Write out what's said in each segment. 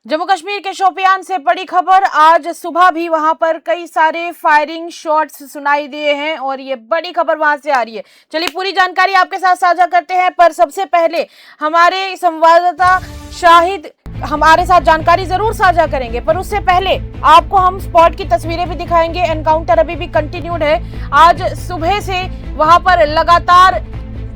जम्मू कश्मीर के शोपियान से बड़ी खबर। आज सुबह भी वहां पर कई सारे फायरिंग शॉट्स सुनाई दिए हैं और ये बड़ी खबर वहां से आ रही है। चलिए पूरी जानकारी आपके साथ साझा करते हैं, पर सबसे पहले हमारे संवाददाता शाहिद हमारे साथ जानकारी जरूर साझा करेंगे, पर उससे पहले आपको हम स्पॉट की तस्वीरें भी दिखाएंगे। एनकाउंटर अभी भी कंटिन्यूड है। आज सुबह से वहां पर लगातार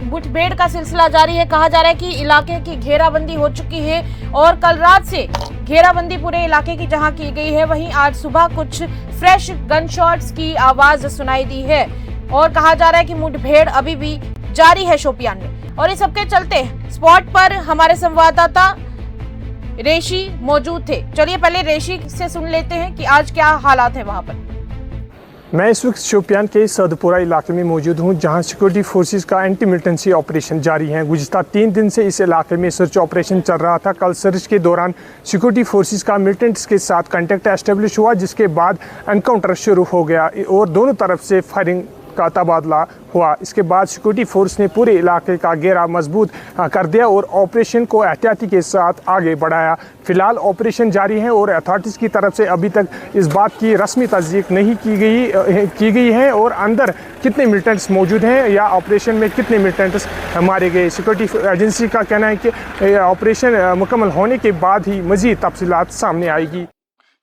मुठभेड़ का सिलसिला जारी है। कहा जा रहा है कि इलाके की घेराबंदी हो चुकी है और कल रात से घेराबंदी पूरे इलाके की जहां की गई है, वहीं आज सुबह कुछ फ्रेश गन शॉट्स की आवाज सुनाई दी है और कहा जा रहा है कि मुठभेड़ अभी भी जारी है शोपियान में। और इस सबके चलते स्पॉट पर हमारे संवाददाता रेशी मौजूद थे। चलिए पहले रेशी से सुन लेते हैं कि आज क्या हालात है वहां पर। मैं इस वक्त शोपियान के सदपुरा इलाके में मौजूद हूं, जहां सिक्योरिटी फोर्सेस का एंटी मिलिटेंसी ऑपरेशन जारी है। गुज़िश्ता 3 दिन से इस इलाके में सर्च ऑपरेशन चल रहा था। कल सर्च के दौरान सिक्योरिटी फोर्सेस का मिलिटेंट्स के साथ कांटेक्ट एस्टेब्लिश हुआ, जिसके बाद एनकाउंटर शुरू हो गया और दोनों तरफ से फायरिंग का तबादला हुआ। इसके बाद सिक्योरिटी फोर्स ने पूरे इलाके का घेरा मजबूत कर दिया और ऑपरेशन को एहतियाती के साथ आगे बढ़ाया। फिलहाल ऑपरेशन जारी है और अथॉरिटीज़ की तरफ से अभी तक इस बात की रस्मी तस्दीक नहीं की गई है और अंदर कितने मिलिटेंट्स मौजूद हैं या ऑपरेशन में कितने मिलिटेंट्स मारे गए। सिक्योरिटी एजेंसी का कहना है कि ऑपरेशन मुकम्मल होने के बाद ही मज़ीद तफसीलात सामने आएगी।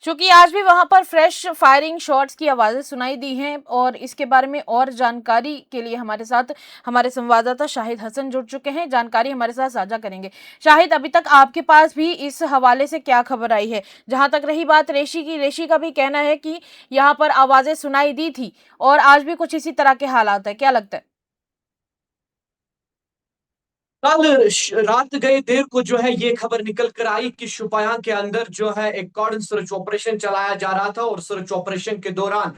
चूंकि आज भी वहां पर फ्रेश फायरिंग शॉट्स की आवाजें सुनाई दी हैं और इसके बारे में और जानकारी के लिए हमारे साथ हमारे संवाददाता शाहिद हसन जुड़ चुके हैं, जानकारी हमारे साथ साझा करेंगे। शाहिद, अभी तक आपके पास भी इस हवाले से क्या खबर आई है? जहां तक रही बात रेशी की, रेशी का भी कहना है कि यहाँ पर आवाजें सुनाई दी थी और आज भी कुछ इसी तरह के हालात है, क्या लगता है? रात गए देर को जो है ये खबर निकल कर आई कि शुपायां के अंदर जो है एक कॉर्डन सर्च ऑपरेशन चलाया जा रहा था और सर्च ऑपरेशन के दौरान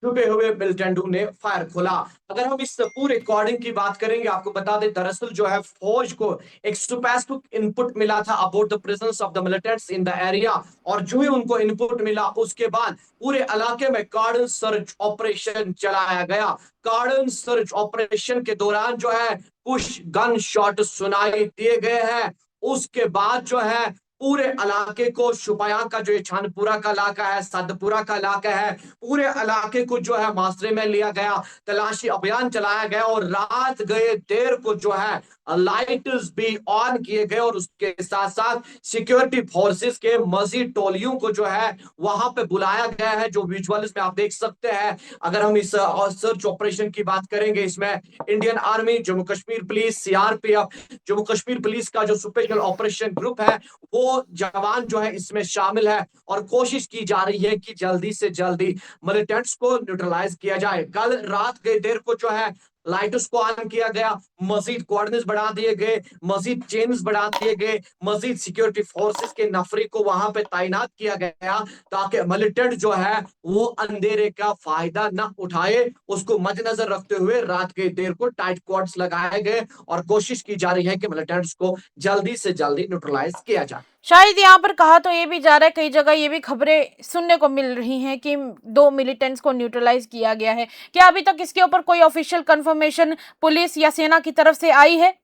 छुपे हुए मिलिटेंटों ने फायर खोला। अगर हम इस पूरे रिकॉर्डिंग की बात करेंगे, आपको बता दें दरअसल जो है फौज को एक स्पेसिफिक इनपुट मिला था about the presence of the militants in the area, और जो ही उनको इनपुट मिला उसके बाद पूरे इलाके में कार्डन सर्च ऑपरेशन चलाया गया। कार्डन सर्च ऑपरेशन के दौरान जो है कुछ गन शॉट सुनाई दिए गए हैं। उसके बाद जो है पूरे इलाके को, शुपायां का जो छानपुरा का इलाका है, सदपुरा का इलाका है, पूरे इलाके को जो है मासरे में लिया गया, तलाशी अभियान चलाया गया और रात गए देर को जो है लाइट्स भी ऑन किए गए और उसके साथ साथ सिक्योरिटी फोर्सेस के मजीद टोलियों को जो है वहां पे बुलाया गया है, जो विजुअल्स में आप देख सकते हैं। अगर हम इस सर्च ऑपरेशन की बात करेंगे, इसमें Indian army, Jammu Kashmir police, CRPF, Jammu Kashmir police का जो स्पेशल ऑपरेशन ग्रुप है वो जवान जो है इसमें शामिल है और कोशिश की जा रही है कि जल्दी से जल्दी मिलिटेंट्स को न्यूट्रलाइज किया जाए। कल रात गई देर को जो है लाइट्स को ऑन किया गया, मजीद कोऑर्डिनेट्स बढ़ा दिए गए, मजीद चेन्स बढ़ा दिए गए, मजीद सिक्योरिटी फोर्सेस के नफरी को वहां पे तैनात किया गया ताकि मिलिटेंट जो है वो अंधेरे का फायदा ना उठाए। उसको मद्देनजर रखते हुए रात के देर को टाइट क्वार्टर्स लगाए गए और कोशिश की जा रही है कि मिलिटेंट्स को जल्दी से जल्दी न्यूट्रलाइज किया जाए। शायद यहाँ पर कहा तो ये भी जा रहा है, कई जगह ये भी खबरें सुनने को मिल रही हैं कि 2 मिलिटेंट्स को न्यूट्रलाइज किया गया है। क्या अभी तक इसके ऊपर कोई ऑफिशियल कंफर्मेशन पुलिस या सेना की तरफ से आई है?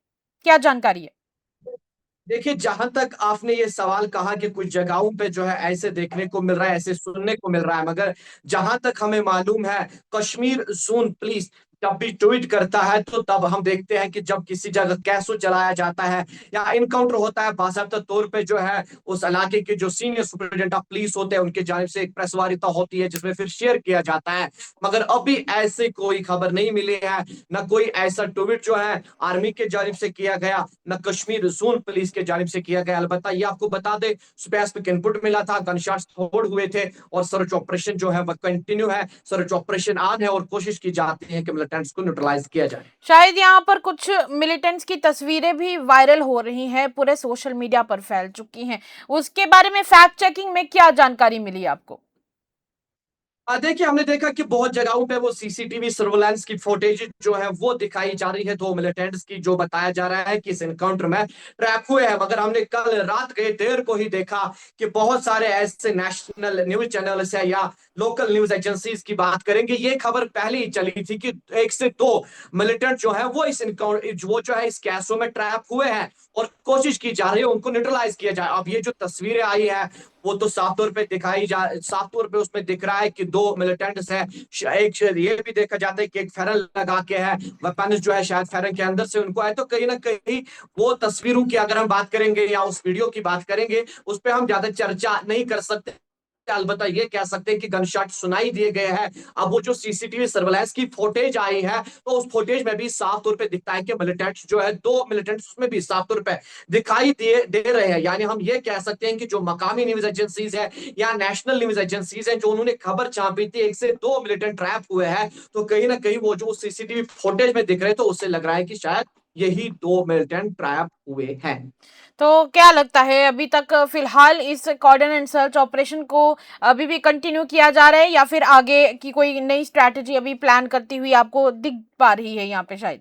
क्या जानकारी है? देखिए, जहां तक आपने ये सवाल कहा कि कुछ जगहों पे जो है ऐसे देखने को मिल रहा है, ऐसे सुनने को मिल रहा है, मगर जहां तक हमें मालूम है कश्मीर जोन पुलिस जब भी ट्वीट करता है तो तब हम देखते हैं कि जब किसी जगह कैसो चलाया जाता है या इनकाउंटर होता है, बाकायदा तौर पे जो है उस इलाके के जो सीनियर सुपरिटेंडेंट ऑफ पुलिस होते हैं उनके जानिब से एक प्रेस वार्ता होती है जिसमें फिर शेयर किया जाता है। मगर अभी ऐसे कोई खबर नहीं मिली है, न कोई ऐसा ट्वीट जो है आर्मी के जानिब से किया गया, न कश्मीर जोन पुलिस के जानिब से किया गया। अलबत्ता ये आपको बता दे स्पेसिफिक इनपुट मिला था, गनशॉट्स फोड़ हुए थे और सर्च ऑपरेशन जो है वह कंटिन्यू है, सर्च ऑपरेशन ऑन है और कोशिश की जाती है कि मिलिटेंट्स को न्यूट्रलाइज किया जाए। शायद यहाँ पर कुछ मिलिटेंट्स की तस्वीरें भी वायरल हो रही हैं, पूरे सोशल मीडिया पर फैल चुकी हैं। उसके बारे में फैक्ट चेकिंग में क्या जानकारी मिली आपको? देखिए, हमने देखा कि बहुत जगहों पे वो सीसीटीवी सर्विलांस की फुटेज जो है वो दिखाई जा रही है, 2 मिलिटेंट्स की, जो बताया जा रहा है कि इस एनकाउंटर में ट्रैप हुए हैं। मगर हमने कल रात गए देर को ही देखा कि बहुत सारे ऐसे नेशनल न्यूज़ चैनल्स है या लोकल न्यूज़ एजेंसीज की बात करेंगे, ये खबर पहले ही चली थी कि 1 से 2 मिलिटेंट जो है वो इस एनकाउंटर वो जो है इस कैसो में ट्रैप हुए हैं और कोशिश की जा रही है उनको न्यूट्रलाइज किया जाए। अब ये जो तस्वीरें आई है वो तो साफ तौर पे उसमें दिख रहा है कि 2 मिलिटेंट्स है। एक ये भी देखा जाता है कि एक फेरन लगा के है, वेपन जो है शायद फेरन के अंदर से उनको है। तो कहीं ना कहीं वो तस्वीरों की अगर हम बात करेंगे या उस वीडियो की बात करेंगे उस पर हम ज्यादा चर्चा नहीं कर सकते। अलबत्ता ये कह सकते हैं कि गन शॉट सुनाई दिए गए हैं। अब वो जो सीसीटीवी सर्वेलेंस की फुटेज आई है तो उस फुटेज में भी साफ तौर पे दिखता है कि मिलिटेंट्स जो है 2 मिलिटेंट्स उसमें भी साफ तौर पे दिखाई दे रहे हैं। यानी हम ये कह सकते हैं कि जो मकामी न्यूज एजेंसीज है या नेशनल न्यूज एजेंसीज हैं जो उन्होंने खबर छापी थी 1 से 2 मिलिटेंट ट्रैप हुए हैं, तो कहीं ना कहीं वो जो सीसीटीवी फुटेज में दिख रहे तो उससे लग रहा है कि शायद यही 2 मिलिटेंट ट्रैप हुए हैं। तो क्या लगता है अभी तक फिलहाल इस कॉर्डन एंड सर्च ऑपरेशन को अभी भी कंटिन्यू किया जा रहा है या फिर आगे की कोई नई स्ट्रैटेजी अभी प्लान करती हुई आपको दिख पा रही है यहाँ पे शायद?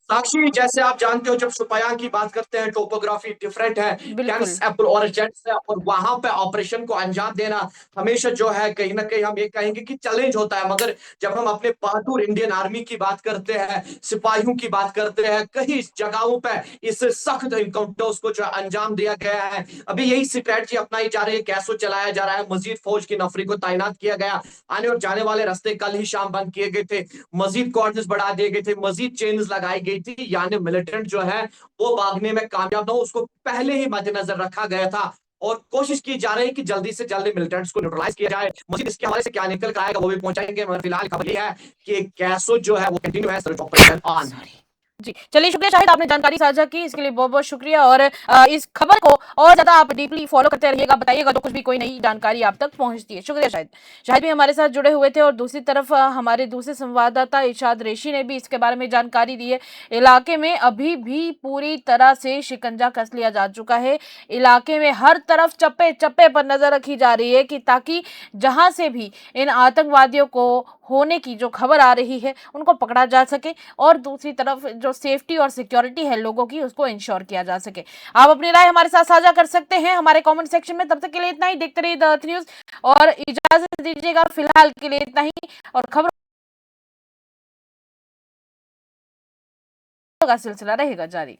साक्षी, जैसे आप जानते हो जब शुपायां की बात करते हैं टोपोग्राफी डिफरेंट है, बिल्कुल। टेंस एप्पल और जेट्स है, और वहां पे ऑपरेशन को अंजाम देना हमेशा जो है कहीं ना कहीं हम ये कहेंगे कि चैलेंज होता है। मगर जब हम अपने बहादुर इंडियन आर्मी की बात करते हैं, सिपाहियों की बात करते हैं, कई जगहों पे इस सख्त इनकाउंटर्स को जो है अंजाम दिया गया है। अभी यही स्ट्रेटजी अपनाई जा रही है, कैसो चलाया जा रहा है, मजीद फौज की नफरी को तैनात किया गया, आने और जाने वाले रास्ते कल ही शाम बंद किए गए थे, मजीद कोऑर्डिनेट्स बढ़ा दिए गए थे, मजीद चेन्स लगाई गई थी। यानी मिलिटेंट जो है वो भागने में कामयाब ना हो उसको पहले ही मद्देनजर रखा गया था और कोशिश की जा रही है कि जल्दी से जल्दी मिलिटेंट्स को न्यूट्रलाइज किया जाए। मजीद इसके हवाले से क्या निकल कर आएगा वो भी पहुंचाएंगे, मगर फिलहाल खबर यह है कि कैसो जो है वो कंटिन्यू है, सर्च ऑपरेशन ऑन है। जी, चलिए शुक्रिया शाहिद, आपने जानकारी साझा की इसके लिए बहुत-बहुत शुक्रिया और इस खबर को और ज़्यादा आप डीपली फॉलो करते रहिएगा, बताइएगा तो कुछ भी कोई नई जानकारी आप तक पहुँचती है। शुक्रिया शाहिद। शाहिद भी हमारे साथ जुड़े हुए थे और दूसरी तरफ हमारे दूसरे संवाददाता इरशाद रेशी ने भी इसके बारे में जानकारी दी है। इलाके में अभी भी पूरी तरह से शिकंजा कस लिया जा चुका है। इलाके में हर तरफ चप्पे-चप्पे पर नज़र रखी जा रही है कि ताकि जहाँ से भी इन आतंकवादियों को होने की जो खबर आ रही है उनको पकड़ा जा सके और दूसरी तरफ जो सेफ्टी और सिक्योरिटी है लोगों की उसको इंश्योर किया जा सके। आप अपनी राय हमारे साथ साझा कर सकते हैं हमारे कमेंट सेक्शन में। तब तक के लिए इतना ही, देखते रहिए द अर्थ न्यूज़ और इजाजत दीजिएगा फिलहाल के लिए इतना ही और खबरों का सिलसिला रहेगा जारी।